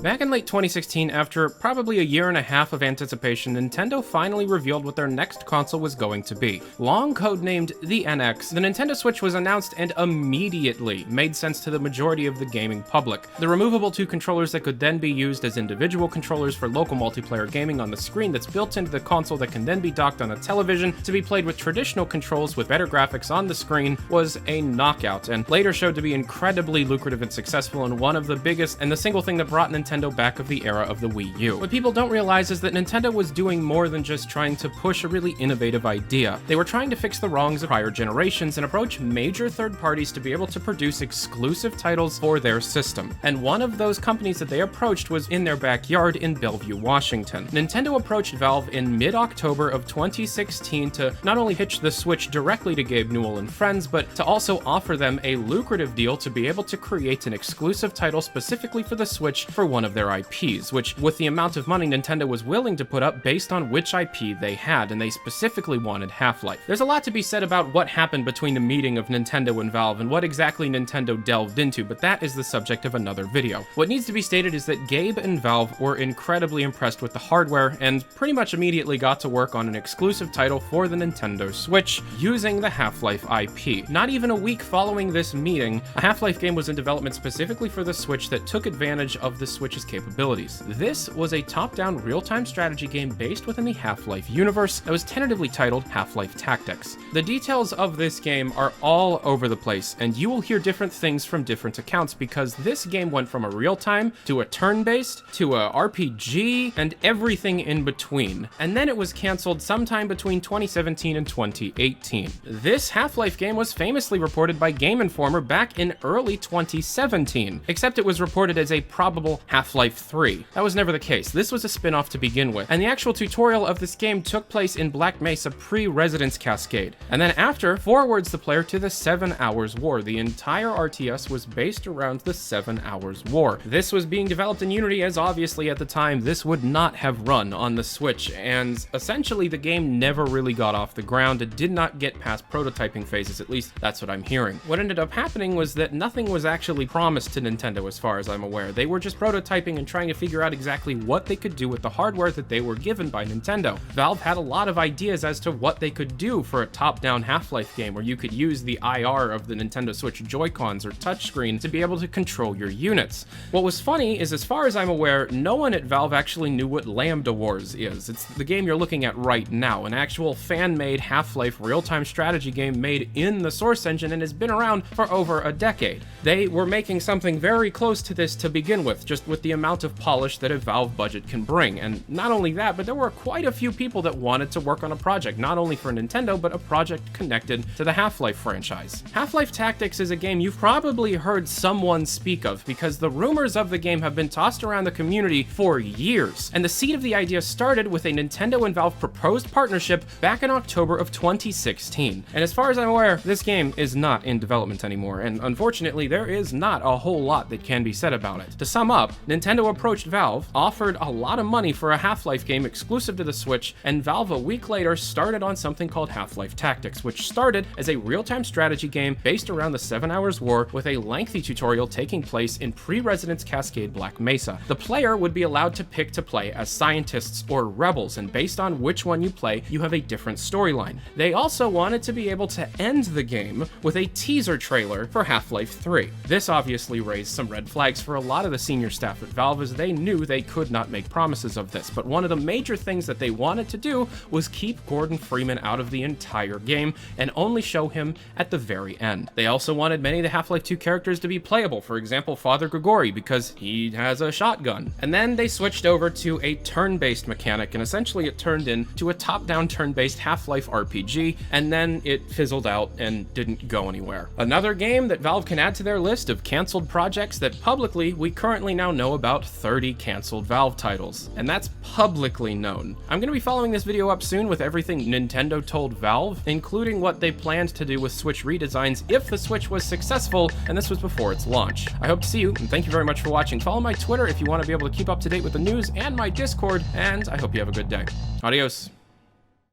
Back in late 2016, after probably a year and a half of anticipation, Nintendo finally revealed what their next console was going to be. Long codenamed the NX, the Nintendo Switch was announced and immediately made sense to the majority of the gaming public. The removable two controllers that could then be used as individual controllers for local multiplayer gaming on the screen that's built into the console that can then be docked on a television to be played with traditional controls with better graphics on the screen was a knockout, and later showed to be incredibly lucrative and successful, and one of the biggest and the single thing that brought Nintendo back of the era of the Wii U. What people don't realize is that Nintendo was doing more than just trying to push a really innovative idea. They were trying to fix the wrongs of prior generations and approach major third parties to be able to produce exclusive titles for their system. And one of those companies that they approached was in their backyard in Bellevue, Washington. Nintendo approached Valve in mid-October of 2016 to not only pitch the Switch directly to Gabe Newell and friends, but to also offer them a lucrative deal to be able to create an exclusive title specifically for the Switch for one of their IPs, which, with the amount of money Nintendo was willing to put up based on which IP they had, and they specifically wanted Half-Life. There's a lot to be said about what happened between the meeting of Nintendo and Valve and what exactly Nintendo delved into, but that is the subject of another video. What needs to be stated is that Gabe and Valve were incredibly impressed with the hardware and pretty much immediately got to work on an exclusive title for the Nintendo Switch using the Half-Life IP. Not even a week following this meeting, a Half-Life game was in development specifically for the Switch that took advantage of the Switch's capabilities. This was a top-down real-time strategy game based within the Half-Life universe that was tentatively titled Half-Life Tactics. The details of this game are all over the place, and you will hear different things from different accounts because this game went from a real-time to a turn-based to a RPG and everything in between. And then it was canceled sometime between 2017 and 2018. This Half-Life game was famously reported by Game Informer back in early 2017, except it was reported as a probable Half-Life 3. That was never the case. This was a spin-off to begin with, and the actual tutorial of this game took place in Black Mesa pre-Residence Cascade, and then after forwards the player to the 7 Hours War. The entire RTS was based around the 7 Hours War. This was being developed in Unity, as obviously at the time this would not have run on the Switch, and essentially the game never really got off the ground. It did not get past prototyping phases, at least that's what I'm hearing. What ended up happening was that nothing was actually promised to Nintendo as far as I'm aware. They were just prototyping and trying to figure out exactly what they could do with the hardware that they were given by Nintendo. Valve had a lot of ideas as to what they could do for a top-down Half-Life game where you could use the IR of the Nintendo Switch Joy-Cons or touchscreen to be able to control your units. What was funny is, as far as I'm aware, no one at Valve actually knew what Lambda Wars is. It's the game you're looking at right now, an actual fan-made Half-Life real-time strategy game made in the Source engine and has been around for over a decade. They were making something very close to this to begin with, just with the amount of polish that a Valve budget can bring. And not only that, but there were quite a few people that wanted to work on a project, not only for Nintendo, but a project connected to the Half-Life franchise. Half-Life Tactics is a game you've probably heard someone speak of, because the rumors of the game have been tossed around the community for years. And the seed of the idea started with a Nintendo and Valve proposed partnership back in October of 2016. And as far as I'm aware, this game is not in development anymore, and unfortunately, there is not a whole lot that can be said about it. To sum up, Nintendo approached Valve, offered a lot of money for a Half-Life game exclusive to the Switch, and Valve a week later started on something called Half-Life Tactics, which started as a real-time strategy game based around the 7 Hours War with a lengthy tutorial taking place in pre-Residence Cascade Black Mesa. The player would be allowed to pick to play as scientists or rebels, and based on which one you play, you have a different storyline. They also wanted to be able to end the game with a teaser trailer for Half-Life 3. This obviously raised some red flags for a lot of the senior staff at Valve, as they knew they could not make promises of this, but one of the major things that they wanted to do was keep Gordon Freeman out of the entire game and only show him at the very end. They also wanted many of the Half-Life 2 characters to be playable, for example Father Grigori, because he has a shotgun. And then they switched over to a turn-based mechanic, and essentially it turned into a top-down turn-based Half-Life RPG, and then it fizzled out and didn't go anywhere. Another game that Valve can add to their list of canceled projects that publicly we currently now know about 30 canceled Valve titles, and that's publicly known. I'm going to be following this video up soon with everything Nintendo told Valve, including what they planned to do with Switch redesigns if the Switch was successful, and this was before its launch. I hope to see you, and thank you very much for watching. Follow my Twitter if you want to be able to keep up to date with the news, and my Discord, and I hope you have a good day. Adios.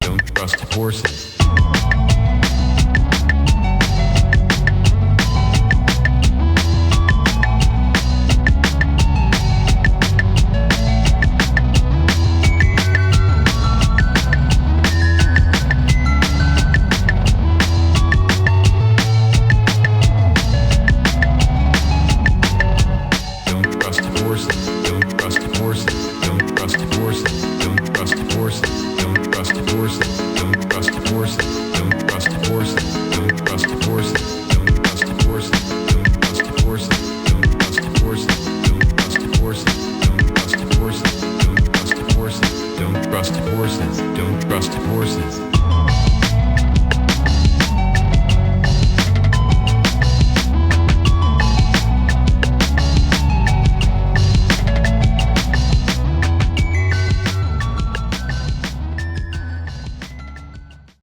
Don't trust horses.